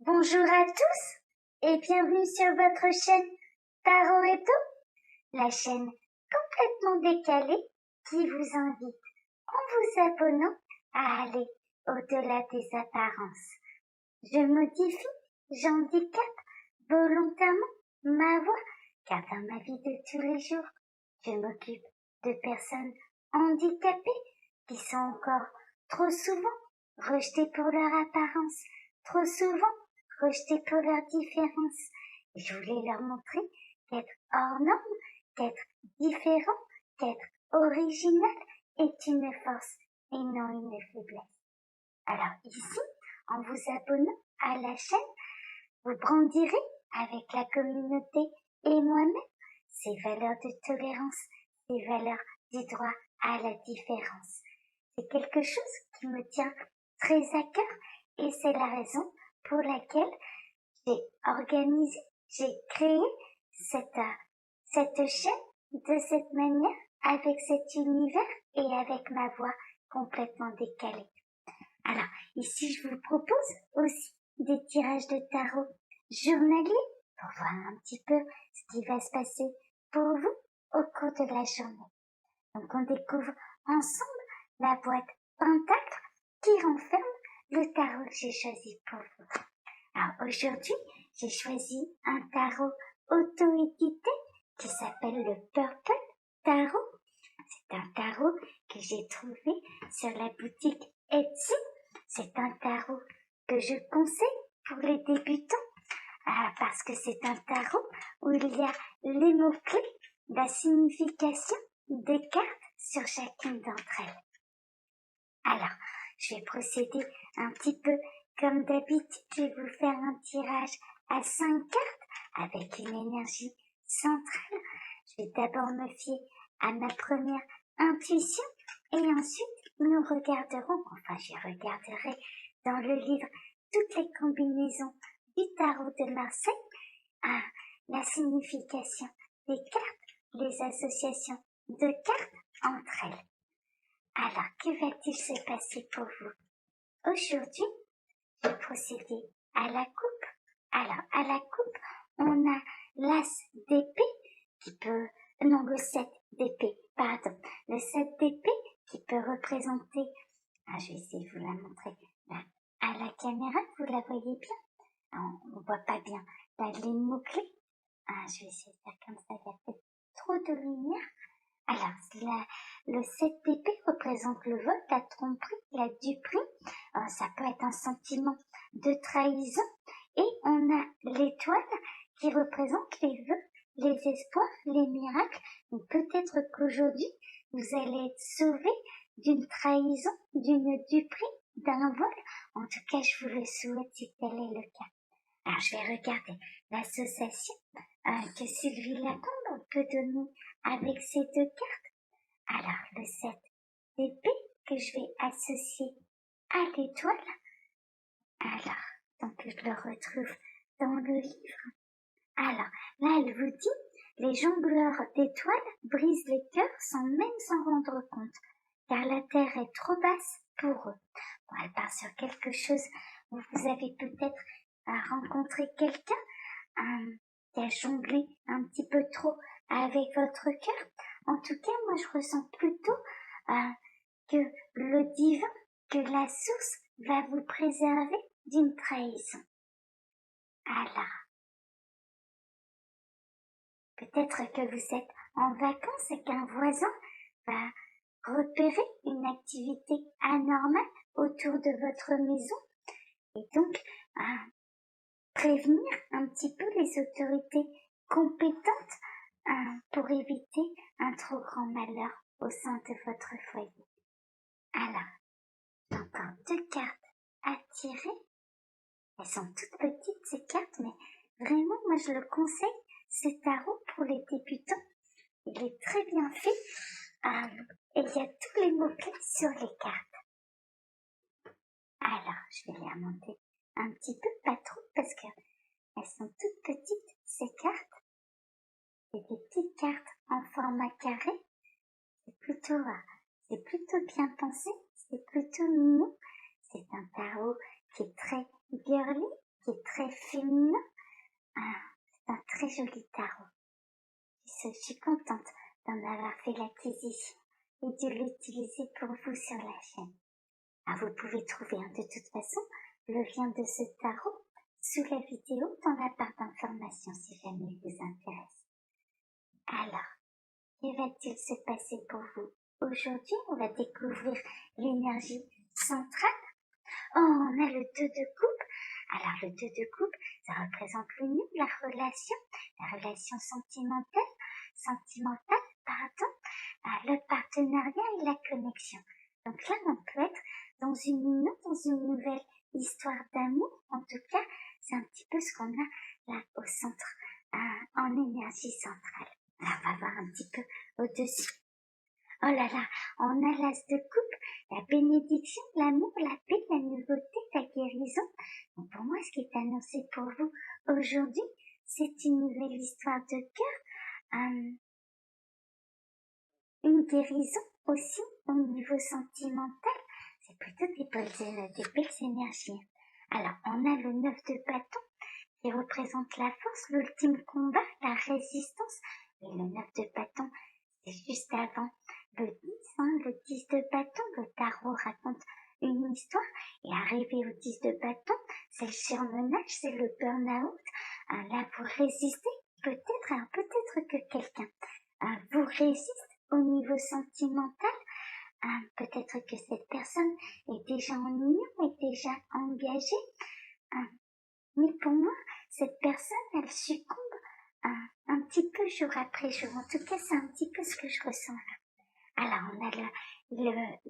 Bonjour à tous et bienvenue sur votre chaîne Tarot et Do, la chaîne complètement décalée qui vous invite, en vous abonnant, à aller au-delà des apparences. Je modifie, j'handicape volontairement ma voix, car dans ma vie de tous les jours, je m'occupe de personnes handicapées qui sont encore trop souvent rejetées pour leur apparence, trop souvent rejetées pour leur différence. Et je voulais leur montrer qu'être hors norme, qu'être différent, qu'être original est une force et non une faiblesse. Alors ici, en vous abonnant à la chaîne, vous brandirez avec la communauté et moi-même ces valeurs de tolérance, ces valeurs du droit à la différence. C'est quelque chose qui me tient très à cœur et c'est la raison pour laquelle j'ai organisé, j'ai créé cette chaîne de cette manière, avec cet univers et avec ma voix complètement décalée. Alors, ici, je vous propose aussi des tirages de tarot journaliers pour voir un petit peu ce qui va se passer pour vous au cours de la journée. Donc, on découvre ensemble la boîte Pentacle qui renferme le tarot que j'ai choisi pour vous. Alors, aujourd'hui, j'ai choisi un tarot auto-édité qui s'appelle le Purple Tarot. C'est un tarot que j'ai trouvé sur la boutique Etsy. C'est un tarot que je conseille pour les débutants parce que c'est un tarot où il y a les mots-clés, la signification des cartes sur chacune d'entre elles. Alors, je vais procéder un petit peu comme d'habitude. Je vais vous faire un tirage à 5 cartes avec une énergie centrale. Je vais d'abord me fier à ma première intuition et ensuite nous regarderons, je regarderai dans le livre toutes les combinaisons du tarot de Marseille, la signification des cartes, les associations de cartes entre elles. Alors, que va-t-il se passer pour vous? Aujourd'hui, je vais procéder à la coupe. Alors, à la coupe, on a l'as d'épée le 7 d'épée, pardon. Le 7 d'épée qui peut représenter, je vais essayer de vous la montrer là, à la caméra, vous la voyez bien? On voit pas bien. Là, les mots-clés. Je vais essayer de faire comme ça, il y a peut-être trop de lumière. Alors, le 7 d'épée représente le vol, la tromperie, la duperie. Ça peut être un sentiment de trahison. Et on a l'étoile qui représente les vœux, les espoirs, les miracles. Donc peut-être qu'aujourd'hui, vous allez être sauvé d'une trahison, d'une duperie, d'un vol. En tout cas, je vous le souhaite si tel est le cas. Alors, je vais regarder l'association que Sylvie Lacombe peut donner avec ces deux cartes. Alors, le 7 d'épée que je vais associer à l'étoile. Alors, donc je le retrouve dans le livre. Alors, là, elle vous dit, les jongleurs d'étoiles brisent les cœurs sans même s'en rendre compte, car la terre est trop basse pour eux. Bon, elle part sur quelque chose où vous avez peut-être rencontré quelqu'un qui a jonglé un petit peu trop avec votre cœur. En tout cas, moi, je ressens plutôt que le divin, que la source va vous préserver d'une trahison. Alors, peut-être que vous êtes en vacances et qu'un voisin va repérer une activité anormale autour de votre maison et donc prévenir un petit peu les autorités compétentes pour éviter un trop grand malheur au sein de votre foyer. Alors, j'ai encore 2 cartes à tirer. Elles sont toutes petites ces cartes, mais vraiment, moi je le conseille, ce tarot pour les débutants. Il est très bien fait et il y a tous les mots-clés sur les cartes. Alors, je vais les remonter un petit peu, pas trop, parce qu'elles sont toutes petites, ces cartes. Et des petites cartes en format carré. C'est plutôt bien pensé, c'est plutôt mignon. C'est un tarot qui est très girly, qui est très féminin. C'est un très joli tarot. Je suis contente d'en avoir fait l'acquisition et de l'utiliser pour vous sur la chaîne. Vous pouvez trouver de toute façon le lien de ce tarot sous la vidéo dans la barre d'informations si jamais il vous intéresse. Alors, que va-t-il se passer pour vous? Aujourd'hui, on va découvrir l'énergie centrale. Oh, on a le 2 de coupe. Alors, le 2 de coupe, ça représente l'union, la relation sentimentale, le partenariat et la connexion. Donc là, on peut être dans une union, dans une nouvelle histoire d'amour. En tout cas, c'est un petit peu ce qu'on a là au centre, en énergie centrale. Alors, on va voir un petit peu au-dessus. Oh là là, on a l'as de coupe, la bénédiction, l'amour, la paix, la nouveauté, la guérison. Donc pour moi, ce qui est annoncé pour vous aujourd'hui, c'est une nouvelle histoire de cœur, une guérison aussi au niveau sentimental. C'est plutôt des belles énergies. Alors, on a le 9 de bâton qui représente la force, l'ultime combat, la résistance. Et le 9 de bâton, c'est juste avant le 10, le 10 de bâton. Le tarot raconte une histoire et arrivé au 10 de bâton, c'est le surmenage, c'est le burn-out. Là, vous résistez, peut-être que quelqu'un vous résiste au niveau sentimental. Peut-être que cette personne est déjà en union, est déjà engagée. Mais pour moi, cette personne, elle succombe un petit peu jour après jour. En tout cas, c'est un petit peu ce que je ressens là. Alors, on a le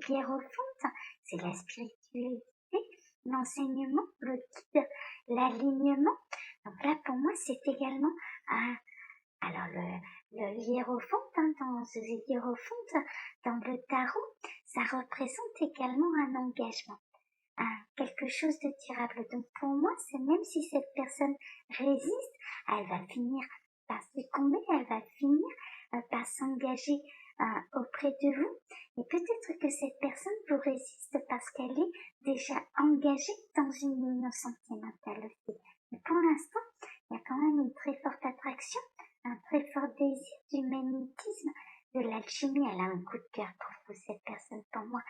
hiérophante, c'est la spiritualité, l'enseignement, le guide, l'alignement. Donc là, pour moi, c'est également... alors, le hiérophante, dans ce hiérophante, dans le tarot, ça représente également un engagement. Quelque chose de durable. Donc pour moi, c'est même si cette personne résiste, elle va finir par succomber, elle va finir par s'engager auprès de vous. Et peut-être que cette personne vous résiste parce qu'elle est déjà engagée dans une union sentimentale aussi. Mais pour l'instant, il y a quand même une très forte attraction, un très fort désir du magnétisme, de l'alchimie. Elle a un coup de cœur pour vous, cette personne. Pour moi,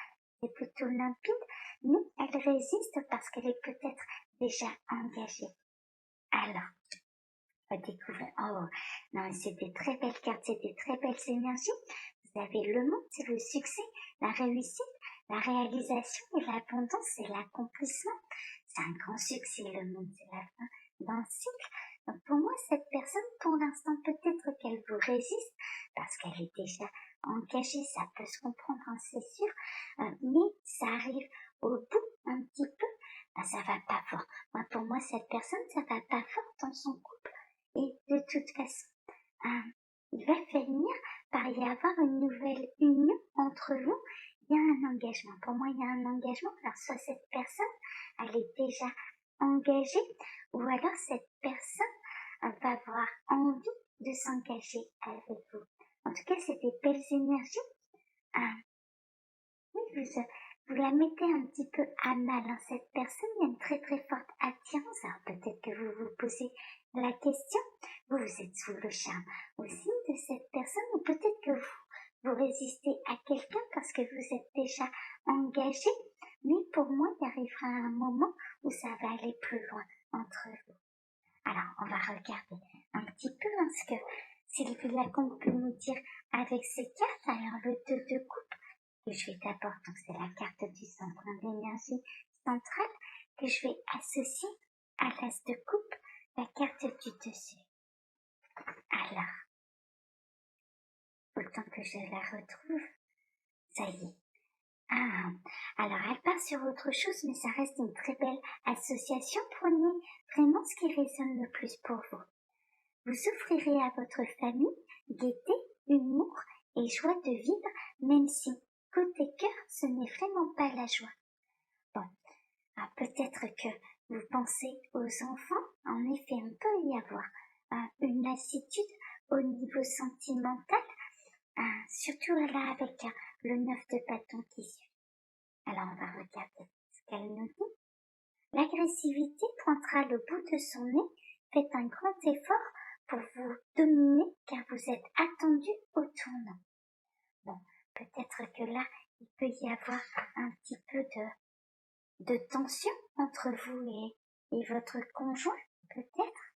c'est plutôt limpide, mais elle résiste parce qu'elle est peut-être déjà engagée. Alors, on va découvrir. Oh, non, c'est des très belles cartes, c'est des très belles énergies. Vous avez le monde, c'est le succès, la réussite, la réalisation et l'abondance et l'accomplissement. C'est un grand succès, le monde, c'est la fin d'un cycle. Donc pour moi, cette personne, pour l'instant, peut-être qu'elle vous résiste parce qu'elle est déjà engagée, ça peut se comprendre, hein, c'est sûr, mais ça arrive au bout un petit peu, ça va pas fort. Pour moi, cette personne, ça va pas fort dans son couple. Et de toute façon, il va finir par y avoir une nouvelle union entre vous. Il y a un engagement. Pour moi, il y a un engagement. Alors, soit cette personne, elle est déjà engagée, ou alors cette personne va avoir envie de s'engager avec vous. En tout cas, c'est des belles énergies. Oui, vous la mettez un petit peu à mal, hein, cette personne. Il y a une très très forte attirance. Alors peut-être que vous vous posez la question, vous êtes sous le charme aussi de cette personne, ou peut-être que vous résistez à quelqu'un parce que vous êtes déjà engagé, mais pour moi, il arrivera un moment où ça va aller plus loin entre vous. Alors, on va regarder un petit peu ce que Sylvie Lacombe peut nous dire avec ces cartes. Alors, le 2 de coupe, que je vais d'abord, donc c'est la carte du centre d'énergie centrale, que je vais associer à l'as de coupe, la carte du dessus. Alors, autant que je la retrouve, ça y est. Alors elle part sur autre chose, mais ça reste une très belle association. Prenez vraiment ce qui résonne le plus pour vous. Vous offrirez à votre famille gaieté, humour et joie de vivre, même si, côté cœur, ce n'est vraiment pas la joie. Bon, peut-être que vous pensez aux enfants. En effet, on peut y avoir une lassitude au niveau sentimental, surtout là avec le 9 de bâton qui suit. Alors on va regarder ce qu'elle nous dit. L'agressivité pointera le bout de son nez. Faites un grand effort pour vous dominer car vous êtes attendu au tournant. Bon, peut-être que là, il peut y avoir un petit peu de tension entre vous et votre conjoint, peut-être.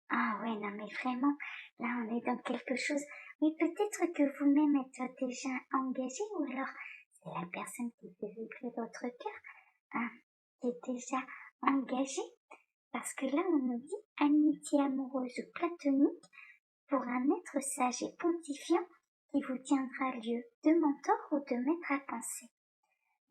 Ah ouais, non mais vraiment, là on est dans quelque chose. Oui, peut-être que vous-même êtes déjà engagé ou alors c'est la personne qui fait vibrer votre cœur hein, qui est déjà engagée. Parce que là on nous dit amitié amoureuse ou platonique pour un être sage et pontifiant qui vous tiendra lieu de mentor ou de maître à penser.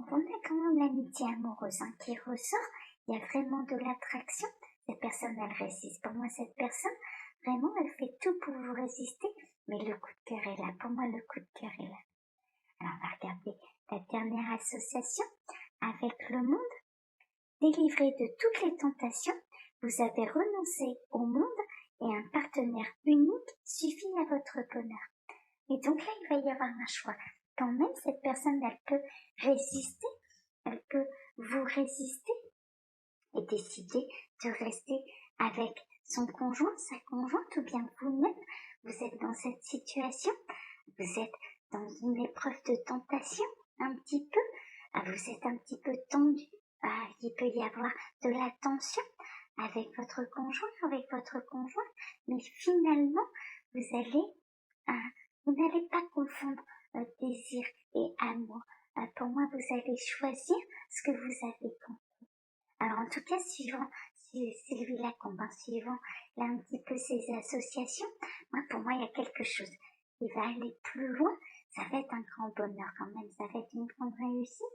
Donc on a quand même l'amitié amoureuse hein, qui ressort, il y a vraiment de l'attraction, cette personne elle résiste. Pour moi cette personne, vraiment elle fait tout pour vous résister, mais le coup de cœur est là, pour moi le coup de cœur est là. Alors on va regarder la dernière association avec le monde. Délivré de toutes les tentations, vous avez renoncé au monde et un partenaire unique suffit à votre bonheur. Et donc là, il va y avoir un choix. Quand même, cette personne, elle peut résister, elle peut vous résister et décider de rester avec son conjoint, sa conjointe, ou bien vous-même, vous êtes dans cette situation, vous êtes dans une épreuve de tentation, un petit peu, vous êtes un petit peu tendu, il peut y avoir de la tension avec votre conjoint, mais finalement, vous n'allez pas confondre désir et amour. Pour moi, vous allez choisir ce que vous avez compris. Alors en tout cas, suivant Sylvie Lacombe, suivant là un petit peu ces associations, pour moi, il y a quelque chose qui va aller plus loin. Ça va être un grand bonheur quand même, ça va être une grande réussite.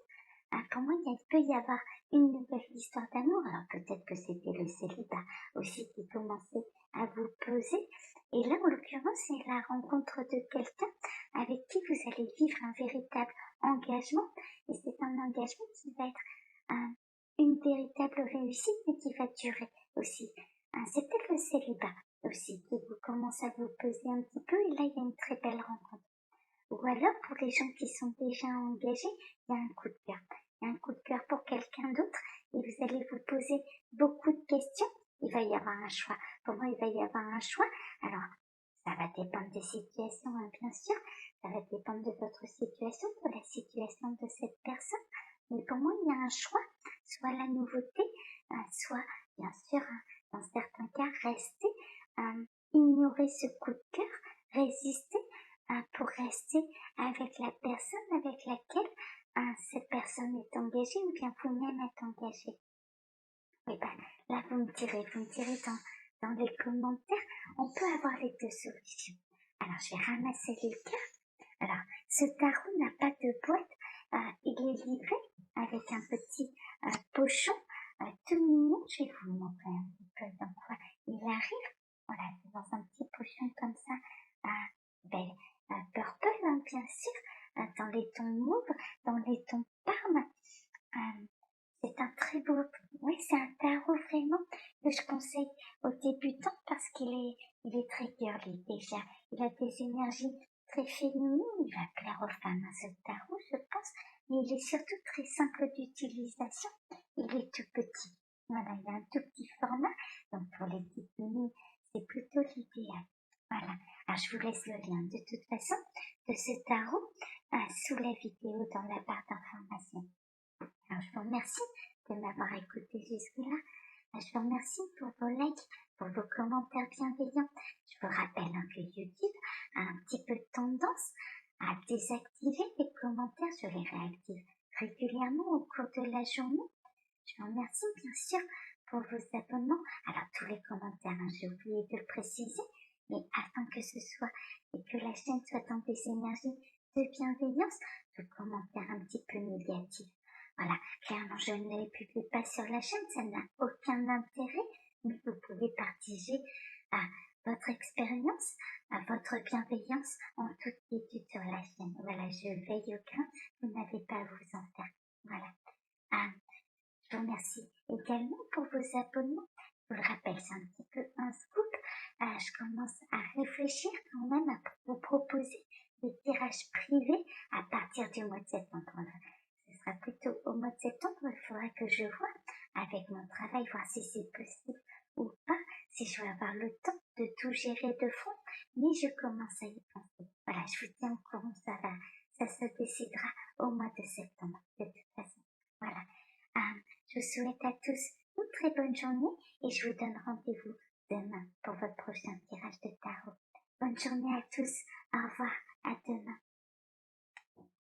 Pour moi, il peut y avoir une nouvelle histoire d'amour. Alors peut-être que c'était le célibat aussi qui commençait à vous peser. Et là, en l'occurrence, c'est la rencontre de quelqu'un avec qui vous allez vivre un véritable engagement. Et c'est un engagement qui va être une véritable réussite, mais qui va durer aussi. C'est peut-être le célibat aussi qui vous commence à vous peser un petit peu. Et là, il y a une très belle rencontre. Ou alors, pour les gens qui sont déjà engagés, il y a un coup de cœur. Il y a un coup de cœur pour quelqu'un d'autre et vous allez vous poser beaucoup de questions. Il va y avoir un choix. Pour moi, il va y avoir un choix. Alors, ça va dépendre des situations, hein, bien sûr. Ça va dépendre de votre situation, de la situation de cette personne. Mais pour moi, il y a un choix. Soit la nouveauté, soit, bien sûr, dans certains cas, rester, ignorer ce coup de cœur, résister, pour rester avec la personne avec laquelle cette personne est engagée ou bien vous-même êtes engagé. Et là vous me direz dans les commentaires, on peut avoir les deux solutions. Alors je vais ramasser les cartes. Alors ce tarot n'a pas de boîte, il est livré avec un petit pochon tout mignon. Je vais vous montrer un petit peu dans quoi il arrive. Voilà, c'est dans un petit pochon comme ça, purple, hein, bien sûr, dans les tons mauves, dans les tons parme. C'est un très beau, oui, c'est un tarot vraiment que je conseille aux débutants parce qu'il est très girly déjà. Il a des énergies très féminines, il va plaire aux femmes à ce tarot, je pense, mais il est surtout très simple d'utilisation. Il est tout petit. Voilà, il a un tout petit format, donc pour les petites mini, c'est plutôt l'idéal. Voilà. Alors, je vous laisse le lien de toute façon de ce tarot sous la vidéo dans la barre d'information. Alors, je vous remercie de m'avoir écouté jusque-là. Je vous remercie pour vos likes, pour vos commentaires bienveillants. Je vous rappelle que YouTube a un petit peu de tendance à désactiver les commentaires. Je les réactive régulièrement au cours de la journée. Je vous remercie bien sûr pour vos abonnements. Alors, tous les commentaires, j'ai oublié de le préciser, mais afin que ce soit et que la chaîne soit dans des énergies de bienveillance, de commentaires un petit peu négatifs. Voilà, clairement je ne les publie pas sur la chaîne, ça n'a aucun intérêt, mais vous pouvez partager votre expérience, votre bienveillance en toute quiétude sur la chaîne. Voilà, je veille au grain, vous n'avez pas à vous en faire. Voilà. Je vous remercie également pour vos abonnements. Je vous le rappelle, c'est un petit peu un scoop. Je commence à réfléchir quand même à vous proposer des tirages privés à partir du mois de septembre. Ce sera plutôt au mois de septembre. Il faudra que je vois avec mon travail, voir si c'est possible ou pas, si je vais avoir le temps de tout gérer de front, mais je commence à y penser. Voilà, je vous tiens au courant, ça se décidera au mois de septembre, de toute façon. Voilà. Je vous souhaite à tous une très bonne journée et je vous donne rendez-vous demain pour votre prochain tirage de tarot. Bonne journée à tous. Au revoir. À demain.